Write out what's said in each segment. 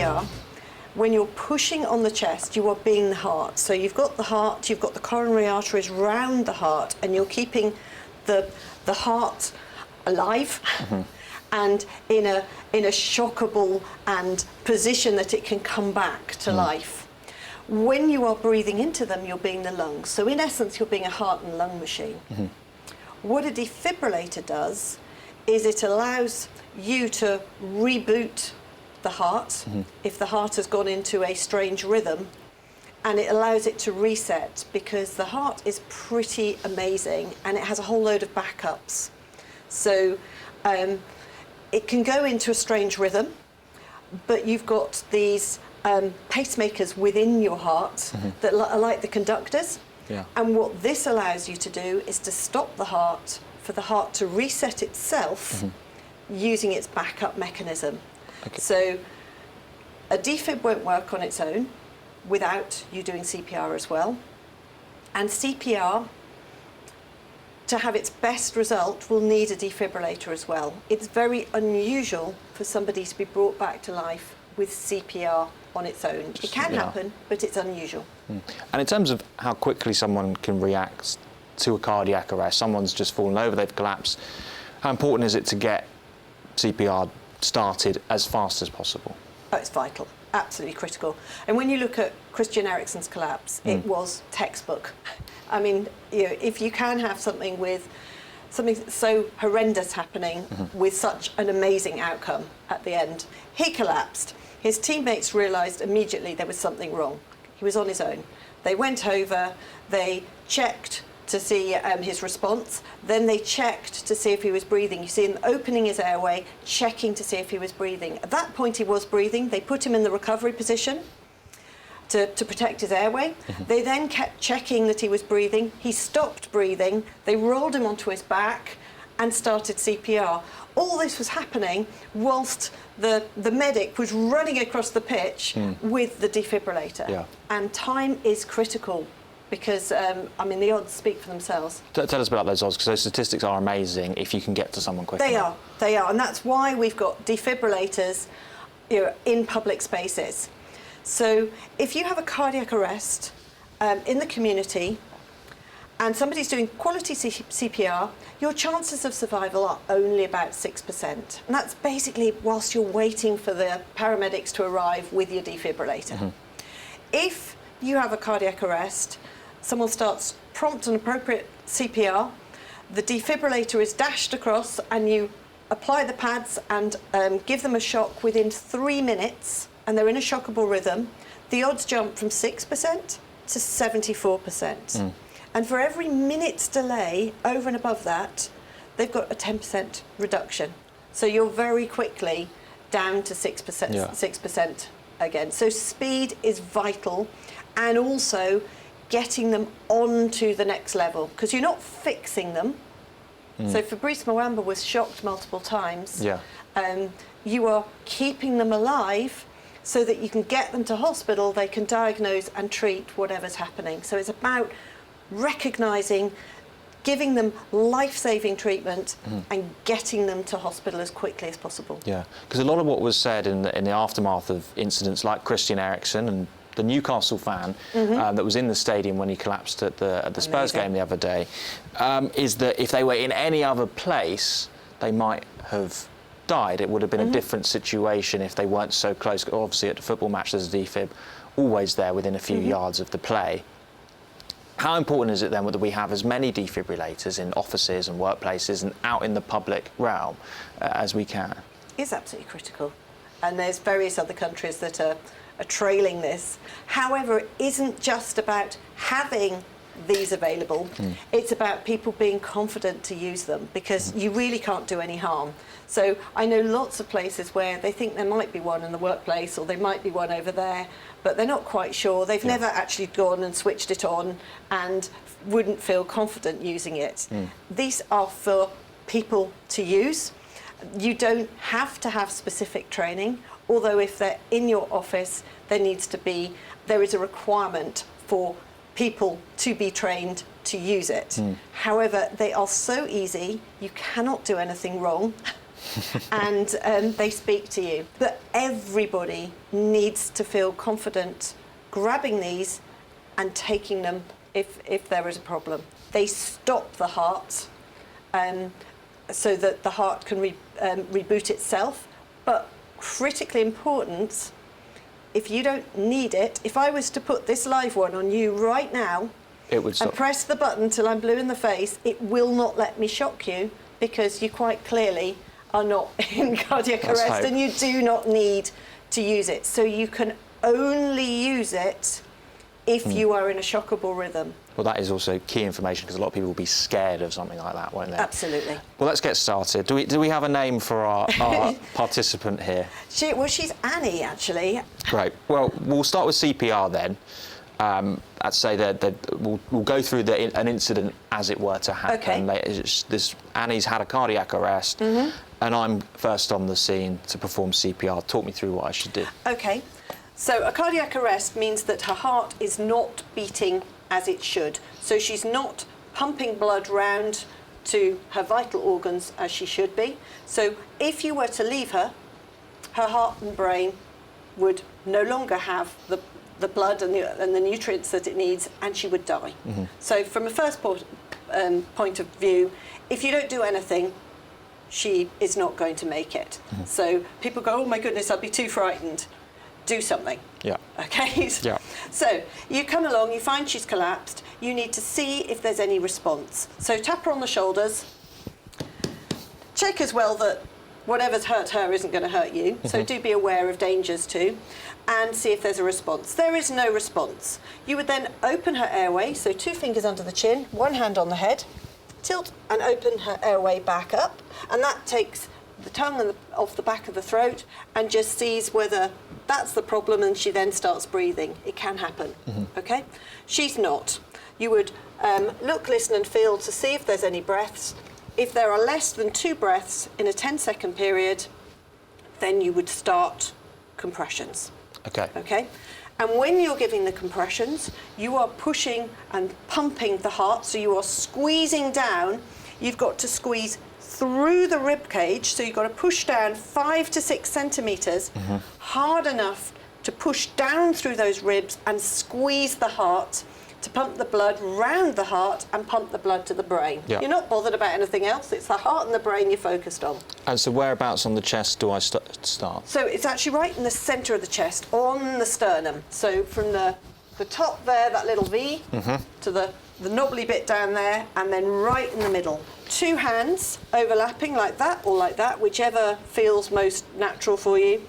CPR, when you're pushing on the chest, you are being the heart. So you've got the heart, you've got the coronary arteries round the heart, and you're keeping the heart alive and in a shockable and position that it can come back to life. When you are breathing into them, you're being the lungs. So in essence, you're being a heart and lung machine. What a defibrillator does is it allows you to reboot the heart if the heart has gone into a strange rhythm, and it allows it to reset, because the heart is pretty amazing and it has a whole load of backups. So it can go into a strange rhythm, but you've got these pacemakers within your heart that are like the conductors. And what this allows you to do is to stop the heart, for the heart to reset itself using its backup mechanism. So a defib won't work on its own without you doing CPR as well. And CPR, to have its best result, will need a defibrillator as well. It's very unusual for somebody to be brought back to life with CPR on its own. It can happen, but it's unusual. And in terms of how quickly someone can react to a cardiac arrest, someone's just fallen over, they've collapsed, how important is it to get CPR started as fast as possible? Oh, it's vital, absolutely critical. And when you look at Christian Eriksen's collapse, it was textbook. I mean, you know, if you can have something so horrendous happening with such an amazing outcome at the end. He collapsed. His teammates realised immediately there was something wrong. He was on his own. They went over, they checked to see his response, then they checked to see if he was breathing. You see him opening his airway, checking to see if he was breathing. At that point he was breathing. They put him in the recovery position to protect his airway. They then kept checking that he was breathing. He stopped breathing. They rolled him onto his back and started CPR. All this was happening whilst the medic was running across the pitch with the defibrillator. And time is critical, because, I mean, the odds speak for themselves. Tell us about those odds, because those statistics are amazing if you can get to someone quickly. They are, and that's why we've got defibrillators, you know, in public spaces. So if you have a cardiac arrest in the community and somebody's doing quality CPR, your chances of survival are only about 6%. And that's basically whilst you're waiting for the paramedics to arrive with your defibrillator. If you have a cardiac arrest, someone starts prompt and appropriate CPR, the defibrillator is dashed across, and you apply the pads and give them a shock within 3 minutes, and they're in a shockable rhythm, the odds jump from 6% to 74%. And for every minute's delay over and above that, they've got a 10% reduction. So you're very quickly down to 6%, 6% again. So speed is vital, and also getting them on to the next level, because you're not fixing them. So Fabrice Mwamba was shocked multiple times. You are keeping them alive so that you can get them to hospital, they can diagnose and treat whatever's happening. So it's about recognising, giving them life-saving treatment and getting them to hospital as quickly as possible. Because a lot of what was said in the aftermath of incidents like Christian Eriksen and the Newcastle fan that was in the stadium when he collapsed at the Spurs game the other day, is that if they were in any other place, they might have died. It would have been a different situation if they weren't so close. Obviously, at a football match, there's a defib always there within a few yards of the play. How important is it then that we have as many defibrillators in offices and workplaces and out in the public realm as we can? It's absolutely critical. And there's various other countries that are trailing this. However, it isn't just about having these available, it's about people being confident to use them, because you really can't do any harm. So I know lots of places where they think there might be one in the workplace or there might be one over there, but they're not quite sure. They've never actually gone and switched it on and wouldn't feel confident using it. These are for people to use. You don't have to have specific training, although if they're in your office, there is a requirement for people to be trained to use it. However, they are so easy, you cannot do anything wrong. and they speak to you. But everybody needs to feel confident grabbing these and taking them if there is a problem. They stop the heart so that the heart can reboot itself. But critically important, if you don't need it, if I was to put this live one on you right now, it would stop. And press the button till I'm blue in the face, it will not let me shock you because you quite clearly are not in cardiac arrest and you do not need to use it. So you can only use it if you are in a shockable rhythm. Well, that is also key information because a lot of people will be scared of something like that, won't they? Absolutely. Well, let's get started. Do we have a name for our participant here? She's Annie, actually. Great. Well, we'll start with CPR then. I'd say that we'll go through an incident as it were to happen. Okay. Annie's had a cardiac arrest, and I'm first on the scene to perform CPR. Talk me through what I should do. Okay. So a cardiac arrest means that her heart is not beating as it should. So she's not pumping blood round to her vital organs as she should be. So if you were to leave her, her heart and brain would no longer have the blood and the nutrients that it needs, and she would die. So from a first point of view, if you don't do anything, she is not going to make it. So people go, oh my goodness, I'd be too frightened. Do something. Yeah. Okay? Yeah. So you come along, you find she's collapsed, you need to see if there's any response. So tap her on the shoulders, check as well that whatever's hurt her isn't going to hurt you, so do be aware of dangers too, and see if there's a response. There is no response. You would then open her airway, so 2 fingers under the chin, 1 hand on the head, tilt and open her airway back up, and that takes the tongue off the back of the throat and just sees whether that's the problem, and she then starts breathing. It can happen, okay? She's not. You would look, listen and feel to see if there's any breaths. If there are less than 2 breaths in a 10-second period, then you would start compressions. Okay. Okay? And when you're giving the compressions, you are pushing and pumping the heart, so you are squeezing down. You've got to squeeze through the rib cage, so you've got to push down 5 to 6 centimetres, hard enough to push down through those ribs and squeeze the heart to pump the blood round the heart and pump the blood to the brain. Yeah. You're not bothered about anything else. It's the heart and the brain you're focused on. And so whereabouts on the chest do I start? So it's actually right in the centre of the chest, on the sternum. So from the top there, that little V, to the knobbly bit down there, and then right in the middle. 2 hands overlapping like that or like that, whichever feels most natural for you.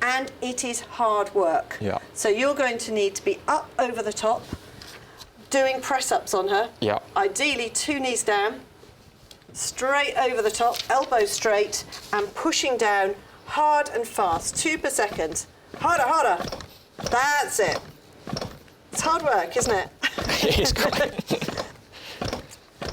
And it is hard work. Yeah. So you're going to need to be up over the top, doing press-ups on her. Yeah. Ideally 2 knees down, straight over the top, elbows straight, and pushing down hard and fast, 2 per second. Harder, harder. That's it. It's hard work, isn't it? It is quite.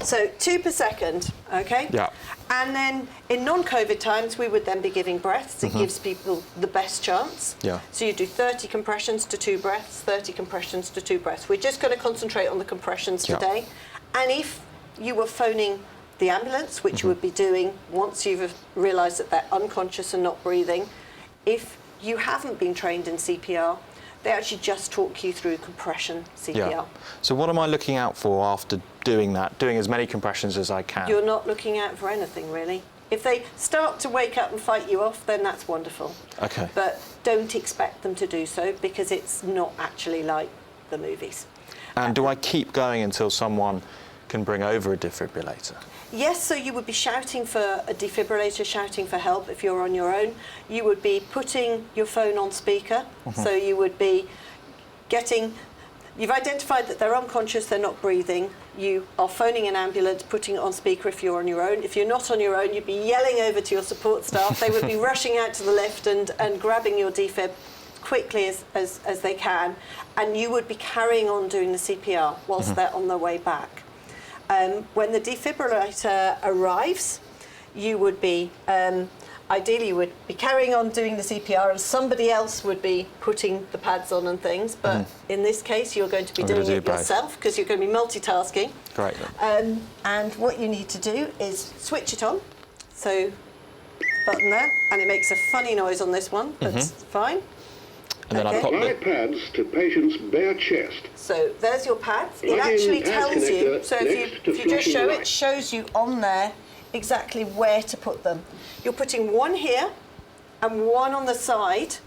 So 2 per second, okay? Yeah. And then in non-COVID times, we would then be giving breaths. It gives people the best chance. Yeah. So you do 30 compressions to 2 breaths, 30 compressions to 2 breaths. We're just going to concentrate on the compressions today. And if you were phoning the ambulance, which you would be doing once you've realised that they're unconscious and not breathing, if you haven't been trained in CPR, they actually just talk you through compression CPR. Yeah. So what am I looking out for after doing that, doing as many compressions as I can? You're not looking out for anything, really. If they start to wake up and fight you off, then that's wonderful. Okay. But don't expect them to do so, because it's not actually like the movies. And do I keep going until someone can bring over a defibrillator? Yes, so you would be shouting for a defibrillator, shouting for help if you're on your own. You would be putting your phone on speaker, so you would be you've identified that they're unconscious, they're not breathing. You are phoning an ambulance, putting it on speaker if you're on your own. If you're not on your own, you'd be yelling over to your support staff. They would be rushing out to the lift and grabbing your defib quickly as they can, and you would be carrying on doing the CPR whilst they're on their way back. When the defibrillator arrives, you would be, ideally you would be carrying on doing the CPR, and somebody else would be putting the pads on and things, but in this case you're going to be doing it yourself, because you're going to be multitasking. Great. And what you need to do is switch it on. So button there, and it makes a funny noise on this one, but it's fine. And then I pop Apply the... pads to patient's bare chest. So there's your pads. It Plug in actually pad tells you, connector so next to if you just flushing show light. it, shows you on there exactly where to put them. You're putting one here and one on the side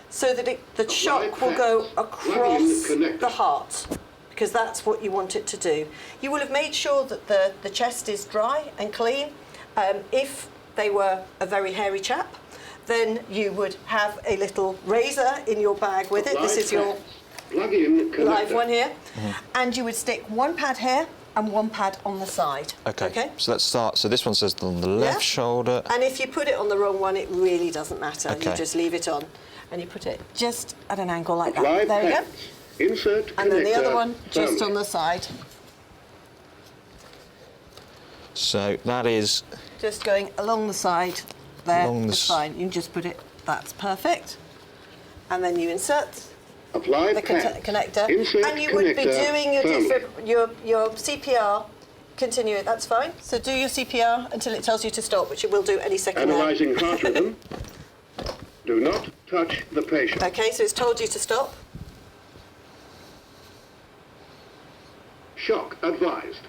so that the shock will go across the heart, because that's what you want it to do. You will have made sure that the chest is dry and clean. If they were a very hairy chap, then you would have a little razor in your bag with it. This is your live one here. And you would stick one pad here and one pad on the side. Okay. So let's start. So this one says on the left shoulder. And if you put it on the wrong one, it really doesn't matter. Okay. You just leave it on. And you put it just at an angle like Apply that. There we go. pads. Insert And then the other connector one just firmly. on the side. So that is... Just going along the side there. Along the It's fine. You can just put it, that's perfect. And then you insert Apply the pads. connector. Insert And you would be connector doing firmly. your CPR. Continue it, that's fine. So do your CPR until it tells you to stop, which it will do any second now. Analyzing heart rhythm. Do not touch the patient. Okay, so it's told you to stop. Shock advised.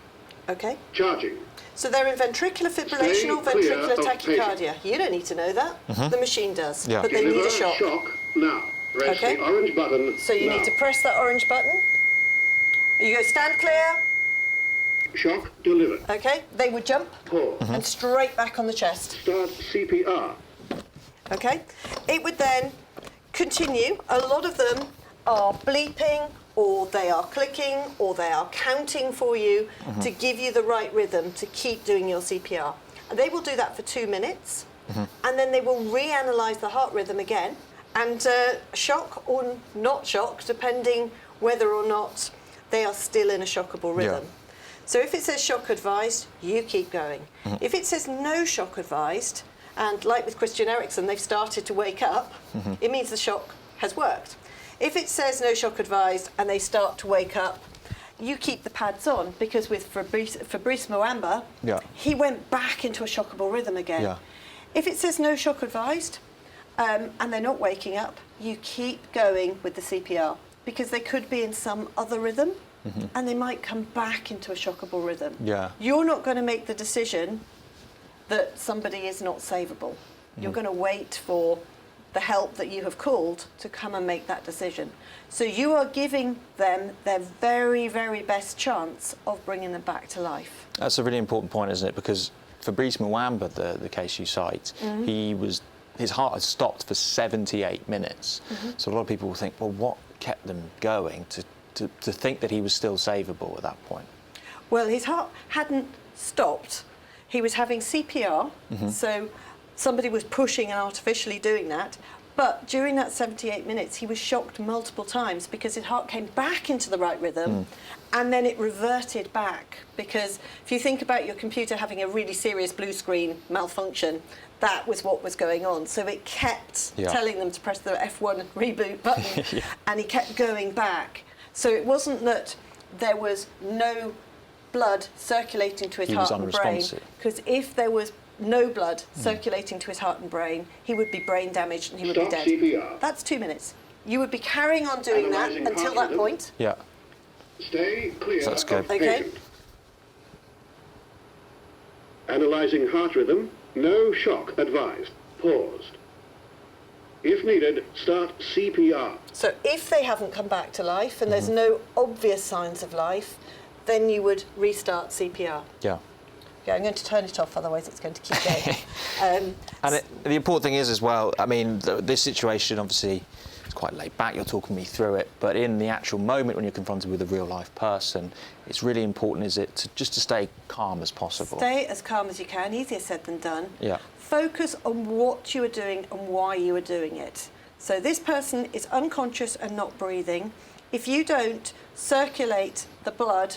Okay. Charging. So they're in ventricular fibrillation or Stay clear ventricular of tachycardia. You don't need to know that. The machine does. Yeah. But they need Deliver a shock. now. Press Okay. the orange button So you now. need to press that orange button. You go stand clear. Shock delivered. Okay. They would jump Pause. and straight back on the chest. Start CPR. Okay. It would then continue. A lot of them are bleeping, or they are clicking, or they are counting for you to give you the right rhythm to keep doing your CPR. And they will do that for 2 minutes, and then they will reanalyze the heart rhythm again, and shock or not shock, depending whether or not they are still in a shockable rhythm. So if it says shock advised, you keep going. If it says no shock advised, and like with Christian Eriksen, they've started to wake up, it means the shock has worked. If it says no shock advised and they start to wake up, you keep the pads on, because with Fabrice Muamba, he went back into a shockable rhythm again. Yeah. If it says no shock advised and they're not waking up, you keep going with the CPR, because they could be in some other rhythm and they might come back into a shockable rhythm. Yeah. You're not going to make the decision that somebody is not savable. You're going to wait for the help that you have called to come and make that decision. So you are giving them their very, very best chance of bringing them back to life. That's a really important point, isn't it? Because Fabrice Muamba, the case you cite, his heart had stopped for 78 minutes. So a lot of people will think, well, what kept them going to think that he was still savable at that point? Well, his heart hadn't stopped. He was having CPR, so somebody was pushing and artificially doing that. But during that 78 minutes, he was shocked multiple times, because his heart came back into the right rhythm and then it reverted back. Because if you think about your computer having a really serious blue screen malfunction, that was what was going on. So it kept telling them to press the F1 reboot button and he kept going back. So it wasn't that there was no blood circulating to his heart and brain, because if there was no blood circulating to his heart and brain, he would be brain damaged and he would be dead. CPR. That's 2 minutes. You would be carrying on doing that Analysing until heart that point. Yeah. Stay clear So that's good. of patient. Analyzing heart rhythm. No shock advised. Paused. If needed, start CPR. So if they haven't come back to life and there's no obvious signs of life, then you would restart CPR. Yeah. Yeah, I'm going to turn it off, otherwise it's going to keep going. And the important thing is as well, I mean, this situation obviously is quite laid back, you're talking me through it, but in the actual moment when you're confronted with a real life person, it's really important, is it, just to stay calm as possible? Stay as calm as you can, easier said than done. Yeah. Focus on what you are doing and why you are doing it. So this person is unconscious and not breathing. If you don't circulate the blood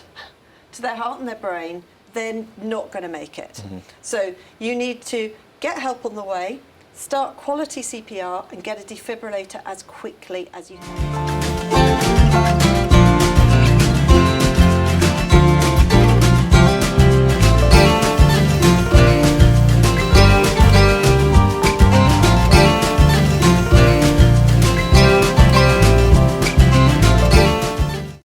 to their heart and their brain, they're not going to make it. So you need to get help on the way, start quality CPR and get a defibrillator as quickly as you can.